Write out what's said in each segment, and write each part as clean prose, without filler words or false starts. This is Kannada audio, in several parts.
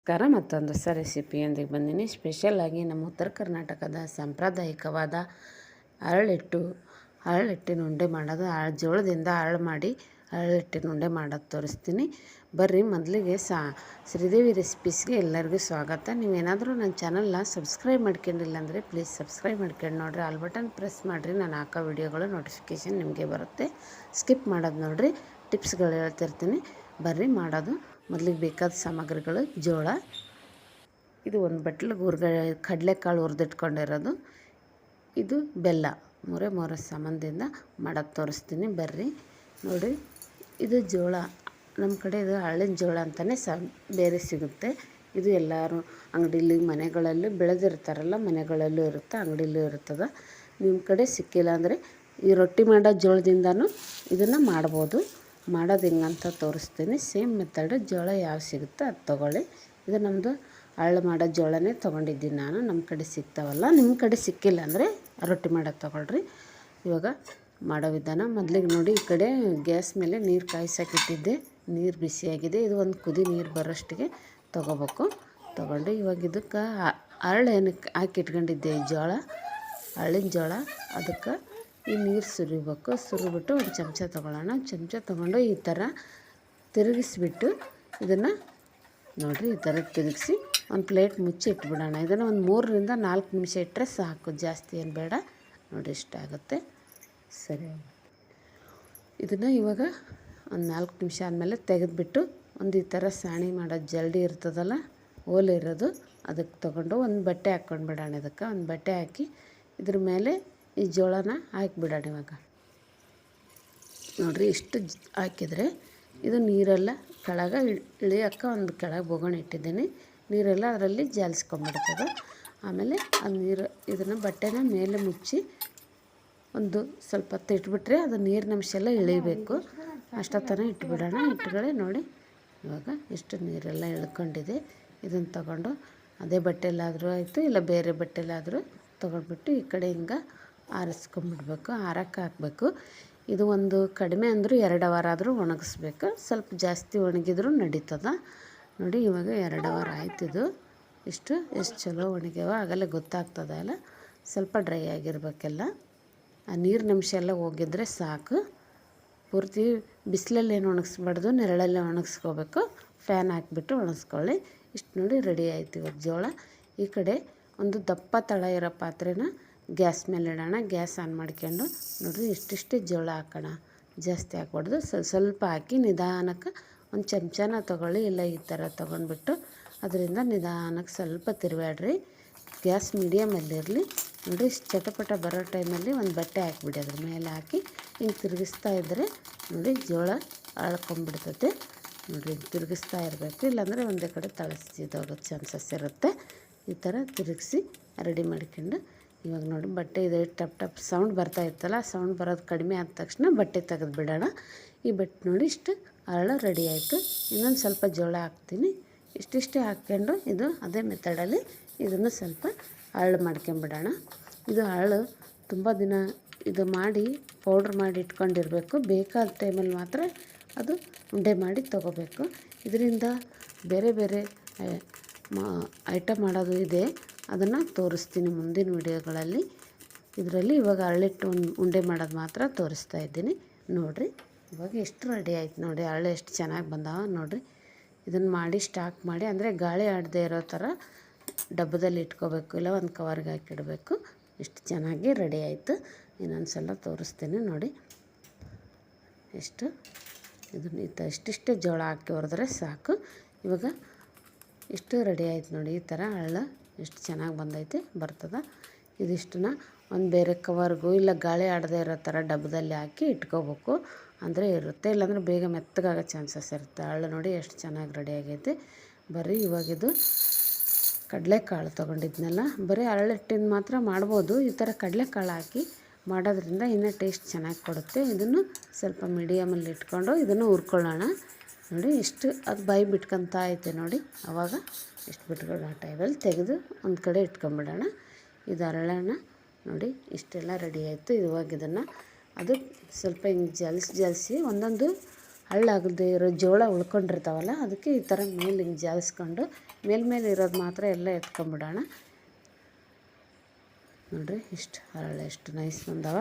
ನಮಸ್ಕಾರ. ಮತ್ತೊಂದು ಹೊಸ ರೆಸಿಪಿಯೊಂದಿಗೆ ಬಂದಿನಿ. ಸ್ಪೆಷಲಾಗಿ ನಮ್ಮ ಉತ್ತರ ಕರ್ನಾಟಕದ ಸಾಂಪ್ರದಾಯಿಕವಾದ ಅರಳಿಟ್ಟಿನ ಉಂಡೆ ಮಾಡೋದು, ಜೋಳದಿಂದ ಅರಳು ಮಾಡಿ ಅರಳಿಟ್ಟಿನ ಉಂಡೆ ಮಾಡೋದು ತೋರಿಸ್ತೀನಿ. ಬರ್ರಿ. ಮೊದಲಿಗೆ ಶ್ರೀದೇವಿ ರೆಸಿಪೀಸ್ಗೆ ಎಲ್ಲರಿಗೂ ಸ್ವಾಗತ. ನೀವೇನಾದರೂ ನನ್ನ ಚಾನಲ್ನ ಸಬ್ಸ್ಕ್ರೈಬ್ ಮಾಡ್ಕೊಂಡಿಲ್ಲ ಅಂದರೆ ಪ್ಲೀಸ್ ಸಬ್ಸ್ಕ್ರೈಬ್ ಮಾಡ್ಕೊಂಡು ನೋಡಿರಿ. ಆಲ್ ಬಟನ್ ಪ್ರೆಸ್ ಮಾಡಿರಿ. ನಾನು ಹಾಕೋ ವಿಡಿಯೋಗಳು ನೋಟಿಫಿಕೇಷನ್ ನಿಮಗೆ ಬರುತ್ತೆ. ಸ್ಕಿಪ್ ಮಾಡೋದು ನೋಡಿರಿ. ಟಿಪ್ಸ್ಗಳು ಹೇಳ್ತಿರ್ತೀನಿ. ಬರ್ರಿ ಮಾಡೋದು. ಮೊದಲಿಗೆ ಬೇಕಾದ ಸಾಮಗ್ರಿಗಳು: ಜೋಳ, ಇದು ಒಂದು ಬಟ್ಲಿಗೆ ಕಡಲೆಕಾಳು ಹುರಿದಿಟ್ಕೊಂಡಿರೋದು, ಇದು ಬೆಲ್ಲ. ಮೂರೇ ಸಾಮಾನ್ಯದಿಂದ ಮಾಡೋದು ತೋರಿಸ್ತೀನಿ. ಬರ್ರಿ ನೋಡಿ. ಇದು ಜೋಳ, ನಮ್ಮ ಕಡೆ ಇದು ಹಳ್ಳಿನ ಜೋಳ ಅಂತಲೇ ಬೇರೆ ಸಿಗುತ್ತೆ. ಇದು ಎಲ್ಲರೂ ಅಂಗಡಿಲಿ ಮನೆಗಳಲ್ಲಿ ಬೆಳೆದಿರ್ತಾರಲ್ಲ, ಮನೆಗಳಲ್ಲೂ ಇರುತ್ತೆ, ಅಂಗಡಿಲೂ ಇರ್ತದೆ. ನಿಮ್ಮ ಕಡೆ ಸಿಕ್ಕಿಲ್ಲ ಅಂದರೆ ಈ ರೊಟ್ಟಿ ಮಾಡೋ ಜೋಳದಿಂದನೂ ಇದನ್ನು ಮಾಡ್ಬೋದು. ಮಾಡೋದು ಹೆಂಗಂತ ತೋರಿಸ್ತೀನಿ. Same method. ಜೋಳ ಯಾವ ಸಿಗುತ್ತೆ ಅದು ತೊಗೊಳ್ಳಿ. ಇದು ನಮ್ಮದು ಅರಳು ಮಾಡೋ ಜೋಳನೇ ತೊಗೊಂಡಿದ್ದೀನಿ ನಾನು. ನಮ್ಮ ಕಡೆ ಸಿಗ್ತಾವಲ್ಲ, ನಿಮ್ಮ ಕಡೆ ಸಿಕ್ಕಿಲ್ಲ ಅಂದರೆ ರೊಟ್ಟಿ ಮಾಡೋದು ತೊಗೊಳ್ರಿ. ಇವಾಗ ಮಾಡೋ ವಿಧಾನ: ಮೊದಲಿಗೆ ನೋಡಿ, ಈ ಕಡೆ ಗ್ಯಾಸ್ ಮೇಲೆ ನೀರು ಕಾಯಿಸೋಕ್ಕಿಟ್ಟಿದ್ದೆ. ನೀರು ಬಿಸಿಯಾಗಿದೆ. ಇದು ಒಂದು ಕುದಿ ನೀರು ಬರೋಷ್ಟಿಗೆ ತೊಗೋಬೇಕು. ತೊಗೊಂಡು ಇವಾಗ ಇದಕ್ಕೆ ಅರಳು ಏನಕ್ಕೆ ಹಾಕಿಟ್ಕೊಂಡಿದ್ದೆ, ಈ ಜೋಳ, ಅರಳಿನ ಜೋಳ, ಅದಕ್ಕೆ ಈ ನೀರು ಸುರಿಬೇಕು. ಸುರಿಬಿಟ್ಟು ಒಂದು ಚಮಚ ತೊಗೊಳ್ಳೋಣ. ಚಮಚ ತೊಗೊಂಡು ಈ ಥರ ತಿರುಗಿಸ್ಬಿಟ್ಟು ಇದನ್ನು ನೋಡಿರಿ, ಈ ಥರ ತಿರುಗಿಸಿ ಒಂದು ಪ್ಲೇಟ್ ಮುಚ್ಚಿ ಇಟ್ಬಿಡೋಣ. ಇದನ್ನು ಒಂದು 3 ರಿಂದ 4 ನಿಮಿಷ ಇಟ್ಟರೆ ಸಾಕು, ಜಾಸ್ತಿ ಏನು ಬೇಡ. ನೋಡಿ, ಇಷ್ಟ ಆಗುತ್ತೆ. ಸರಿ. ಇದನ್ನು ಇವಾಗ ಒಂದು 4 ನಿಮಿಷ ಆದಮೇಲೆ ತೆಗೆದುಬಿಟ್ಟು ಒಂದು ಈ ಥರ ಸಾಣಿ ಮಾಡೋ ಜಲ್ಡಿ ಇರ್ತದಲ್ಲ, ಓಲೆ ಇರೋದು, ಅದಕ್ಕೆ ತೊಗೊಂಡು ಒಂದು ಬಟ್ಟೆ ಹಾಕ್ಕೊಂಡ್ಬಿಡೋಣ. ಇದಕ್ಕೆ ಒಂದು ಬಟ್ಟೆ ಹಾಕಿ ಇದ್ರ ಮೇಲೆ ಈ ಜೋಳನ ಹಾಕಿಬಿಡೋಣ. ಇವಾಗ ನೋಡಿರಿ, ಇಷ್ಟು ಹಾಕಿದರೆ ಇದು ನೀರೆಲ್ಲ ಕೆಳಗೆ ಇಳಿಯೋಕ್ಕೆ ಒಂದು ಕೆಳಗೆ ಬೋಗಣೆ ಇಟ್ಟಿದ್ದೀನಿ. ನೀರೆಲ್ಲ ಅದರಲ್ಲಿ ಜಾಲಿಸ್ಕೊಂಬಿಡ್ತದೆ. ಆಮೇಲೆ ಆ ನೀರು ಇದನ್ನು ಬಟ್ಟೆನ ಮೇಲೆ ಮುಚ್ಚಿ ಒಂದು ಸ್ವಲ್ಪ ಹೊತ್ತು ಇಟ್ಬಿಟ್ರೆ ಅದು ನೀರಿನ ಅಂಶ ಎಲ್ಲ ಇಳಿಬೇಕು. ಅಷ್ಟೊತ್ತನ ಇಟ್ಬಿಡೋಣ. ಇಟ್ಕೊಳ್ಳಿ. ನೋಡಿ, ಇವಾಗ ಎಷ್ಟು ನೀರೆಲ್ಲ ಇಳ್ಕೊಂಡಿದೆ. ಇದನ್ನು ತಗೊಂಡು ಅದೇ ಬಟ್ಟೆಲಾದರೂ ಆಯಿತು, ಇಲ್ಲ ಬೇರೆ ಬಟ್ಟೆಲಾದರೂ ತೊಗೊಂಡ್ಬಿಟ್ಟು ಈ ಕಡೆ ಹಿಂಗೆ ಆರಿಸ್ಕೊಂಬಿಡ್ಬೇಕು. ಆರಕ್ಕೆ ಹಾಕಬೇಕು. ಇದು ಒಂದು ಕಡಿಮೆ ಅಂದರೂ 2 ಅವರ್ ಆದರೂ ಒಣಗಿಸ್ಬೇಕು. ಸ್ವಲ್ಪ ಜಾಸ್ತಿ ಒಣಗಿದ್ರೂ ನಡೀತದೆ. ನೋಡಿ, ಇವಾಗ 2 ಅವರ್ ಆಯ್ತಿದು. ಎಷ್ಟು ಚಲೋ ಒಣಗ್ಯಾವ ಆಗಲೇ ಗೊತ್ತಾಗ್ತದೆ ಅಲ್ಲ. ಸ್ವಲ್ಪ ಡ್ರೈ ಆಗಿರ್ಬೇಕೆಲ್ಲ. ಆ ನೀರಿನ ಅಂಶ ಎಲ್ಲ ಹೋಗಿದ್ರೆ ಸಾಕು. ಪೂರ್ತಿ ಬಿಸಿಲಲ್ಲಿ ಏನು ಒಣಗಿಸ್ಬಾರ್ದು, ನೆರಳಲ್ಲೇ ಒಣಗಿಸ್ಕೋಬೇಕು. ಫ್ಯಾನ್ ಹಾಕಿಬಿಟ್ಟು ಒಣಗಿಸ್ಕೊಳ್ಳಿ. ಇಷ್ಟು ನೋಡಿ, ರೆಡಿ ಆಯ್ತು ಇವಾಗ ಜೋಳ. ಈ ಕಡೆ ಒಂದು ದಪ್ಪ ತಳ ಇರೋ ಪಾತ್ರೆನ ಗ್ಯಾಸ್ ಮೇಲೆ ಇಡೋಣ. ಗ್ಯಾಸ್ ಆನ್ ಮಾಡ್ಕೊಂಡು ನೋಡಿರಿ, ಇಷ್ಟಿಷ್ಟೇ ಜೋಳ ಹಾಕೋಣ. ಜಾಸ್ತಿ ಹಾಕ್ಬಾರ್ದು. ಸ್ವಲ್ಪ ಹಾಕಿ ನಿಧಾನಕ್ಕೆ ಒಂದು ಚಮಚನ ತೊಗೊಳ್ಳಿ, ಇಲ್ಲ ಈ ಥರ ತೊಗೊಂಡ್ಬಿಟ್ಟು ಅದರಿಂದ ನಿಧಾನಕ್ಕೆ ಸ್ವಲ್ಪ ತಿರುವಾಡ್ರಿ. ಗ್ಯಾಸ್ ಮೀಡಿಯಮಲ್ಲಿರಲಿ. ನೋಡಿ, ಚಟಪಟ ಬರೋ ಟೈಮಲ್ಲಿ ಒಂದು ಬಟ್ಟೆ ಹಾಕಿಬಿಡಿ. ಅದ್ರ ಮೇಲೆ ಹಾಕಿ ಹಿಂಗೆ ತಿರುಗಿಸ್ತಾ ಇದ್ದರೆ ನೋಡಿ ಜೋಳ ಅಳ್ಕೊಂಬಿಡ್ತೈತೆ. ನೋಡಿ, ತಿರುಗಿಸ್ತಾ ಇರಬೇಕು, ಇಲ್ಲಾಂದರೆ ಒಂದೇ ಕಡೆ ತಳಸಿದೋಗೋ ಚಾನ್ಸಸ್ ಇರುತ್ತೆ. ಈ ಥರ ತಿರುಗಿಸಿ ರೆಡಿ ಮಾಡ್ಕೊಂಡು ಇವಾಗ ನೋಡಿ, ಬಟ್ಟೆ ಇದೆ ಟಪ್ ಸೌಂಡ್ ಬರ್ತಾ ಇರ್ತಲ್ಲ, ಸೌಂಡ್ ಬರೋದು ಕಡಿಮೆ ಆದ ತಕ್ಷಣ ಬಟ್ಟೆ ತೆಗೆದು ಬಿಡೋಣ. ಈ ಬಟ್ಟೆ ನೋಡಿ, ಇಷ್ಟು ಅರಳು ರೆಡಿ ಆಯಿತು. ಇನ್ನೊಂದು ಸ್ವಲ್ಪ ಜೋಳ ಹಾಕ್ತೀನಿ. ಇಷ್ಟಿಷ್ಟೇ ಹಾಕ್ಕೊಂಡು ಇದು ಅದೇ ಮೆಥಡಲ್ಲಿ ಇದನ್ನು ಸ್ವಲ್ಪ ಅರಳು ಮಾಡ್ಕೊಂಬಿಡೋಣ. ಇದು ಅರಳು ತುಂಬ ದಿನ ಇದು ಮಾಡಿ ಪೌಡ್ರ್ ಮಾಡಿ ಇಟ್ಕೊಂಡಿರಬೇಕು. ಬೇಕಾದ ಟೈಮಲ್ಲಿ ಮಾತ್ರ ಅದು ಉಂಡೆ ಮಾಡಿ ತೊಗೋಬೇಕು. ಇದರಿಂದ ಬೇರೆ ಬೇರೆ ಐಟಮ್ ಮಾಡೋದು ಇದೆ, ಅದನ್ನು ತೋರಿಸ್ತೀನಿ ಮುಂದಿನ ವಿಡಿಯೋಗಳಲ್ಲಿ. ಇದರಲ್ಲಿ ಇವಾಗ ಅರಳಿಟ್ಟು ಉಂಡೆ ಮಾಡೋದು ಮಾತ್ರ ತೋರಿಸ್ತಾ ಇದ್ದೀನಿ. ನೋಡಿರಿ, ಇವಾಗ ಎಷ್ಟು ರೆಡಿ ಆಯ್ತು ನೋಡಿ. ಅರಳು ಎಷ್ಟು ಚೆನ್ನಾಗಿ ಬಂದಾವ ನೋಡಿರಿ. ಇದನ್ನು ಮಾಡಿ ಸ್ಟಾಕ್ ಮಾಡಿ, ಅಂದರೆ ಗಾಳಿ ಆಡದೇ ಇರೋ ಥರ ಡಬ್ಬದಲ್ಲಿ ಇಟ್ಕೋಬೇಕು, ಇಲ್ಲ ಒಂದು ಕವರ್ಗೆ ಹಾಕಿಡಬೇಕು. ಎಷ್ಟು ಚೆನ್ನಾಗಿ ರೆಡಿ ಆಯಿತು. ಇನ್ನೊಂದು ಸಲ ತೋರಿಸ್ತೀನಿ ನೋಡಿ. ಇದನ್ನು ಇಷ್ಟಿಷ್ಟೇ ಜೋಳ ಹಾಕಿ ಹೊರೆದ್ರೆ ಸಾಕು. ಇವಾಗ ಇಷ್ಟು ರೆಡಿ ಆಯ್ತು ನೋಡಿ. ಈ ಥರ ಅರಳು ಎಷ್ಟು ಚೆನ್ನಾಗಿ ಬಂದೈತೆ ಬರ್ತದೆ. ಇದಿಷ್ಟನ್ನ ಒಂದು ಬೇರೆ ಕವರ್ಗೂ ಇಲ್ಲ ಗಾಳಿ ಆಡದೇ ಇರೋ ಥರ ಡಬ್ಬದಲ್ಲಿ ಹಾಕಿ ಇಟ್ಕೋಬೇಕು. ಅಂದರೆ ಇರುತ್ತೆ, ಇಲ್ಲಾಂದರೆ ಬೇಗ ಮೆತ್ತಗಾಗೋ ಚಾನ್ಸಸ್ ಇರುತ್ತೆ. ಅರಳು ನೋಡಿ ಎಷ್ಟು ಚೆನ್ನಾಗಿ ರೆಡಿ ಆಗೈತೆ. ಬರೀ ಇವಾಗಿದು ಕಡಲೆಕಾಳು ತೊಗೊಂಡಿದ್ನಲ್ಲ, ಬರೀ ಅರಳಿಟ್ಟಿನ ಮಾತ್ರ ಮಾಡ್ಬೋದು. ಈ ಥರ ಕಡಲೆಕಾಳು ಹಾಕಿ ಮಾಡೋದ್ರಿಂದ ಇನ್ನೂ ಟೇಸ್ಟ್ ಚೆನ್ನಾಗಿ ಕೊಡುತ್ತೆ. ಇದನ್ನು ಸ್ವಲ್ಪ ಮೀಡಿಯಮಲ್ಲಿ ಇಟ್ಕೊಂಡು ಇದನ್ನು ಹುರ್ಕೊಳ್ಳೋಣ. ನೋಡಿ, ಇಷ್ಟು ಅದು ಬಾಯಿ ಬಿಟ್ಕೊತ ಐತೆ ನೋಡಿ. ಆವಾಗ ಇಷ್ಟು ಬಿಟ್ಕೊಳ್ಳೋ ಟೈಮಲ್ಲಿ ತೆಗೆದು ಒಂದು ಕಡೆ ಇಟ್ಕೊಂಬಿಡೋಣ. ಇದು ಅರಳನ್ನು ನೋಡಿ, ಇಷ್ಟೆಲ್ಲ ರೆಡಿ ಆಯಿತು. ಇವಾಗ ಇದನ್ನು ಅದು ಸ್ವಲ್ಪ ಹಿಂಗೆ ಜಲಿಸಿ ಒಂದೊಂದು ಹಳ್ಳಾಗದೆ ಇರೋ ಜೋಳ ಉಳ್ಕೊಂಡಿರ್ತಾವಲ್ಲ ಅದಕ್ಕೆ ಈ ಥರ ಮೇಲೆ ಹಿಂಗೆ ಜಾಲಿಸ್ಕೊಂಡು ಮೇಲ್ಮೇಲೆ ಇರೋದು ಮಾತ್ರ ಎಲ್ಲ ಎತ್ಕೊಂಬಿಡೋಣ. ನೋಡಿರಿ ಇಷ್ಟು ಹರಳೆ ಎಷ್ಟು ನೈಸ್ ಬಂದವ.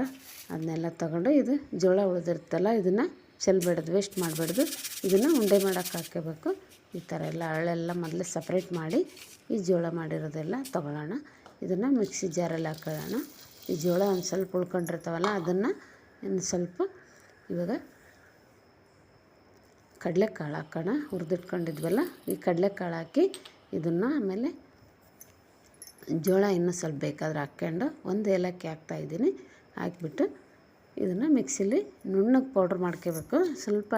ಅದನ್ನೆಲ್ಲ ತೊಗೊಂಡು ಇದು ಜೋಳ ಉಳಿದಿರ್ತಲ್ಲ ಇದನ್ನು ಚೆಲ್ಬೇಡ್ದು, ವೇಸ್ಟ್ ಮಾಡಬೇಡ್ದು. ಇದನ್ನು ಉಂಡೆ ಮಾಡೋಕ್ಕೆ ಹಾಕ್ಕೋಬೇಕು. ಈ ಥರ ಎಲ್ಲ ಹರಳೆಲ್ಲ ಮೊದಲೇ ಸಪ್ರೇಟ್ ಮಾಡಿ ಈ ಜೋಳ ಮಾಡಿರೋದೆಲ್ಲ ತೊಗೊಳ್ಳೋಣ. ಇದನ್ನು ಮಿಕ್ಸಿ ಜಾರಲ್ಲಿ ಹಾಕೊಳ್ಳೋಣ. ಈ ಜೋಳ ಒಂದು ಸ್ವಲ್ಪ ಉಳ್ಕೊಂಡಿರ್ತಾವಲ್ಲ ಅದನ್ನು ಇನ್ನು ಸ್ವಲ್ಪ ಇವಾಗ ಕಡಲೆಕಾಳು ಹಾಕೋಣ. ಹುರಿದಿಟ್ಕೊಂಡಿದ್ವಲ್ಲ ಈ ಕಡಲೆಕಾಳು ಹಾಕಿ ಇದನ್ನು ಆಮೇಲೆ ಜೋಳ ಇನ್ನೂ ಸ್ವಲ್ಪ ಬೇಕಾದ್ರೆ ಹಾಕ್ಕೊಂಡು ಒಂದು ಏಲಕ್ಕಿ ಹಾಕ್ತಾಯಿದ್ದೀನಿ. ಹಾಕಿಬಿಟ್ಟು ಇದನ್ನು ಮಿಕ್ಸಿಲಿ ನುಣ್ಣಗೆ ಪೌಡ್ರ್ ಮಾಡ್ಕೋಬೇಕು. ಸ್ವಲ್ಪ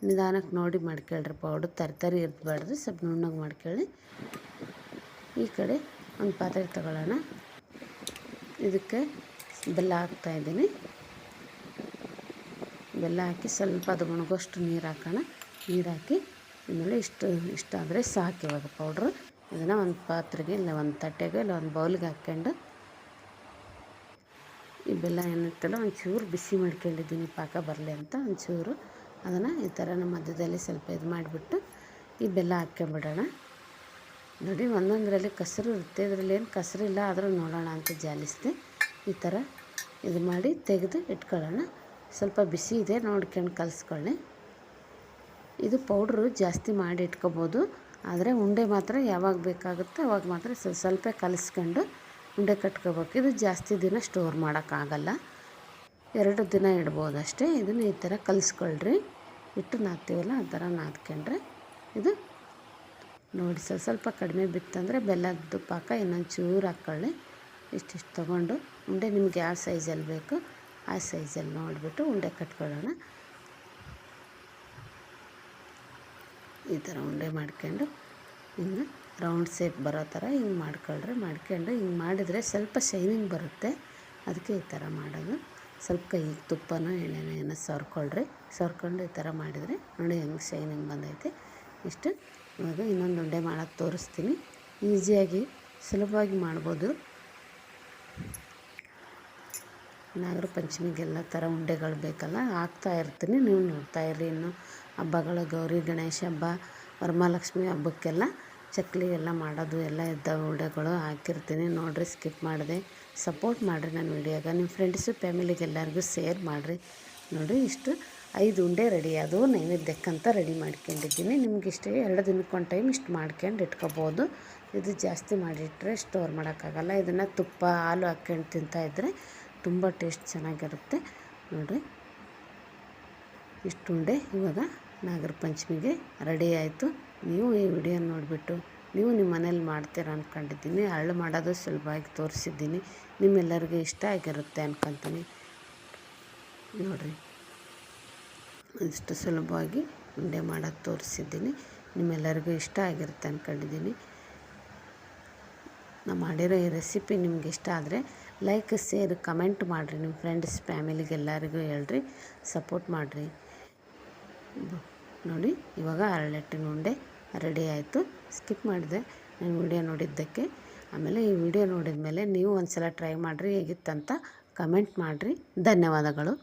ನಿಧಾನಕ್ಕೆ ನೋಡಿ ಮಾಡ್ಕೊಳ್ರಿ ಪೌಡ್ರ್, ತರಿ ಇರಬಾರ್ದು, ಸ್ವಲ್ಪ ನುಣ್ಣಗೆ ಮಾಡ್ಕೊಳ್ಳಿ. ಈ ಕಡೆ ಒಂದು ಪಾತ್ರೆ ತಗೊಳ್ಳೋಣ. ಇದಕ್ಕೆ ಬೆಲ್ಲ ಹಾಕ್ತಾಯಿದ್ದೀನಿ. ಬೆಲ್ಲ ಹಾಕಿ ಸ್ವಲ್ಪ ಅದು ಮುಣಗೋಷ್ಟು ನೀರು ಹಾಕೋಣ. ನೀರು ಹಾಕಿ ಆಮೇಲೆ ಇಷ್ಟಾದರೆ ಸಾಕು ಇವಾಗ ಪೌಡ್ರು. ಇದನ್ನು ಒಂದು ಪಾತ್ರೆಗೆ ಇಲ್ಲ ಒಂದು ತಟ್ಟೆಗೆ ಇಲ್ಲ ಒಂದು ಬೌಲ್ಗೆ ಹಾಕ್ಕೊಂಡು ಈ ಬೆಲ್ಲ ಏನಿತ್ತಲ್ಲ ಒಂಚೂರು ಬಿಸಿ ಮಾಡ್ಕೊಂಡಿದ್ದೀನಿ ಪಾಕ ಬರಲಿ ಅಂತ. ಒಂಚೂರು ಅದನ್ನು ಈ ಥರ ನಮ್ಮ ಮಧ್ಯದಲ್ಲಿ ಸ್ವಲ್ಪ ಇದು ಮಾಡಿಬಿಟ್ಟು ಈ ಬೆಲ್ಲ ಹಾಕ್ಕೊಂಬಿಡೋಣ. ನೋಡಿ ಒಂದೊಂದರಲ್ಲಿ ಕಸರು ಇರುತ್ತೆ, ಇದರಲ್ಲಿ ಏನು ಕಸರಿಲ್ಲ ಆದರೂ ನೋಡೋಣ ಅಂತ ಜಾಲಿಸಿದೆ. ಈ ಥರ ಇದು ಮಾಡಿ ತೆಗೆದು ಇಟ್ಕೊಳ್ಳೋಣ. ಸ್ವಲ್ಪ ಬಿಸಿ ಇದೆ ನೋಡ್ಕೊಂಡು ಕಲಿಸ್ಕೊಳ್ಳಿ. ಇದು ಪೌಡ್ರು ಜಾಸ್ತಿ ಮಾಡಿ ಇಟ್ಕೊಬೋದು, ಆದರೆ ಉಂಡೆ ಮಾತ್ರ ಯಾವಾಗ ಬೇಕಾಗುತ್ತೆ ಅವಾಗ ಮಾತ್ರ ಸ್ವಲ್ಪ ಕಲಿಸ್ಕೊಂಡು ಉಂಡೆ ಕಟ್ಕೋಬೇಕು. ಇದು ಜಾಸ್ತಿ ದಿನ ಸ್ಟೋರ್ ಮಾಡೋಕ್ಕಾಗಲ್ಲ, 2 ದಿನ ಇಡ್ಬೋದು ಅಷ್ಟೇ. ಇದನ್ನು ಈ ಥರ ಕಲಿಸ್ಕೊಳ್ರಿ. ಹಿಟ್ಟು ನಾದ್ತೀವಲ್ಲ ಆ ಥರ ನಾದ್ಕೊಂಡ್ರೆ ಇದು ನೋಡಿ ಸ್ವಲ್ಪ ಕಡಿಮೆ ಬಿತ್ತಂದರೆ ಬೆಲ್ಲದ ಪಾಕ ಇನ್ನೊಂದು ಚೂರು ಹಾಕ್ಕೊಳ್ಳಿ. ಇಷ್ಟಿಷ್ಟು ತೊಗೊಂಡು ಉಂಡೆ ನಿಮ್ಗೆ ಯಾವ ಸೈಜಲ್ಲಿ ಬೇಕು ಆ ಸೈಜಲ್ಲಿ ನೋಡಿಬಿಟ್ಟು ಉಂಡೆ ಕಟ್ಕೊಳ್ಳೋಣ. ಈ ಥರ ಉಂಡೆ ಮಾಡ್ಕೊಂಡು ಹಿಂಗೆ ರೌಂಡ್ ಶೇಪ್ ಬರೋ ಥರ ಹಿಂಗೆ ಮಾಡ್ಕೊಳ್ರಿ. ಮಾಡ್ಕೊಂಡು ಹಿಂಗೆ ಮಾಡಿದರೆ ಸ್ವಲ್ಪ ಶೈನಿಂಗ್ ಬರುತ್ತೆ, ಅದಕ್ಕೆ ಈ ಥರ ಮಾಡೋದು. ಸ್ವಲ್ಪ ಕೈಗೆ ತುಪ್ಪನೋ ಎಣ್ಣೆನೋ ಏನೋ ಸವರ್ಕೊಂಡು ಈ ಥರ ಮಾಡಿದರೆ ನೋಡಿ ಹೆಂಗೆ ಶೈನಿಂಗ್ ಬಂದೈತೆ. ಇಷ್ಟು ಇವಾಗ ಇನ್ನೊಂದು ಉಂಡೆ ಮಾಡೋಕ್ಕೆ ತೋರಿಸ್ತೀನಿ. ಈಸಿಯಾಗಿ ಸುಲಭವಾಗಿ ಮಾಡ್ಬೋದು. ನಾಗರ ಪಂಚಮಿಗೆಲ್ಲ ಥರ ಉಂಡೆಗಳು ಬೇಕಲ್ಲ ಹಾಕ್ತಾಯಿರ್ತೀನಿ, ನೀವು ನೋಡ್ತಾಯಿರ್ರಿ. ಇನ್ನು ಹಬ್ಬಗಳು ಗೌರಿ ಗಣೇಶ ಹಬ್ಬ ವರಮಹಾಲಕ್ಷ್ಮಿ ಹಬ್ಬಕ್ಕೆಲ್ಲ ಚಕ್ಕಲಿ ಎಲ್ಲ ಮಾಡೋದು ಎಲ್ಲ ಇದ್ದಾವೆ ಉಂಡೆಗಳು ಹಾಕಿರ್ತೀನಿ. ನೋಡಿರಿ ಸ್ಕಿಪ್ ಮಾಡಿದೆ ಸಪೋರ್ಟ್ ಮಾಡಿರಿ ನನ್ನ ವಿಡಿಯೋಗೆ. ನಿಮ್ಮ ಫ್ರೆಂಡ್ಸು ಫ್ಯಾಮಿಲಿಗೆ ಎಲ್ಲರಿಗೂ ಶೇರ್ ಮಾಡಿರಿ. ನೋಡಿ ಇಷ್ಟು 5 ಉಂಡೆ ರೆಡಿ ಆದವು. ನೈವೇದ್ಯಕ್ಕಂತ ರೆಡಿ ಮಾಡ್ಕೊಂಡಿದ್ದೀನಿ. ನಿಮ್ಗೆ ಇಷ್ಟ 2 ದಿನಕ್ಕೊಂದು ಟೈಮ್ ಇಷ್ಟು ಮಾಡ್ಕೊಂಡು ಇಟ್ಕೊಬೋದು. ಇದು ಜಾಸ್ತಿ ಮಾಡಿಟ್ರೆ ಸ್ಟೋರ್ ಮಾಡೋಕ್ಕಾಗಲ್ಲ. ಇದನ್ನು ತುಪ್ಪ ಹಾಲು ಹಾಕ್ಕೊಂಡು ತಿಂತಾಯಿದ್ರೆ ತುಂಬ ಟೇಸ್ಟ್ ಚೆನ್ನಾಗಿರುತ್ತೆ. ನೋಡಿರಿ ಇಷ್ಟು ಉಂಡೆ ಇವಾಗ ನಾಗರ ಪಂಚಮಿಗೆ ರೆಡಿ ಆಯಿತು. ನೀವು ಈ ವಿಡಿಯೋ ನೋಡಿಬಿಟ್ಟು ನೀವು ನಿಮ್ಮ ಮನೇಲಿ ಮಾಡ್ತೀರ ಅಂದ್ಕೊಂಡಿದ್ದೀನಿ. ಹಳ್ಳು ಮಾಡೋದು ಸುಲಭವಾಗಿ ತೋರಿಸಿದ್ದೀನಿ. ನಿಮ್ಮೆಲ್ಲರಿಗೂ ಇಷ್ಟ ಆಗಿರುತ್ತೆ ಅಂದ್ಕೊತೀನಿ. ನೋಡಿರಿ ಇಷ್ಟು ಸುಲಭವಾಗಿ ಉಂಡೆ ಮಾಡೋದು ತೋರಿಸಿದ್ದೀನಿ. ನಿಮ್ಮೆಲ್ಲರಿಗೂ ಇಷ್ಟ ಆಗಿರುತ್ತೆ ಅಂದ್ಕೊಂಡಿದ್ದೀನಿ. ನಾನು ಮಾಡಿರೋ ಈ ರೆಸಿಪಿ ನಿಮ್ಗೆ ಇಷ್ಟ ಆದರೆ ಲೈಕ್ ಶೇರ್ ಕಮೆಂಟ್ ಮಾಡಿರಿ. ನಿಮ್ಮ ಫ್ರೆಂಡ್ಸ್ ಫ್ಯಾಮಿಲಿಗೆ ಎಲ್ಲರಿಗೂ ಹೇಳ್ರಿ, ಸಪೋರ್ಟ್ ಮಾಡಿರಿ. ನೋಡಿ ಇವಾಗ ಹರಳೆಟ್ಟಿನ ಉಂಡೆ ರೆಡಿ ಆಯಿತು. ಸ್ಕಿಪ್ ಮಾಡಿದೆ ನಾನು ವಿಡಿಯೋ ನೋಡಿದ್ದಕ್ಕೆ. ಆಮೇಲೆ ಈ ವಿಡಿಯೋ ನೋಡಿದ ಮೇಲೆ ನೀವು ಒಂದು ಸಲ ಟ್ರೈ ಮಾಡಿರಿ, ಹೇಗಿತ್ತಂತ ಕಮೆಂಟ್ ಮಾಡಿರಿ. ಧನ್ಯವಾದಗಳು.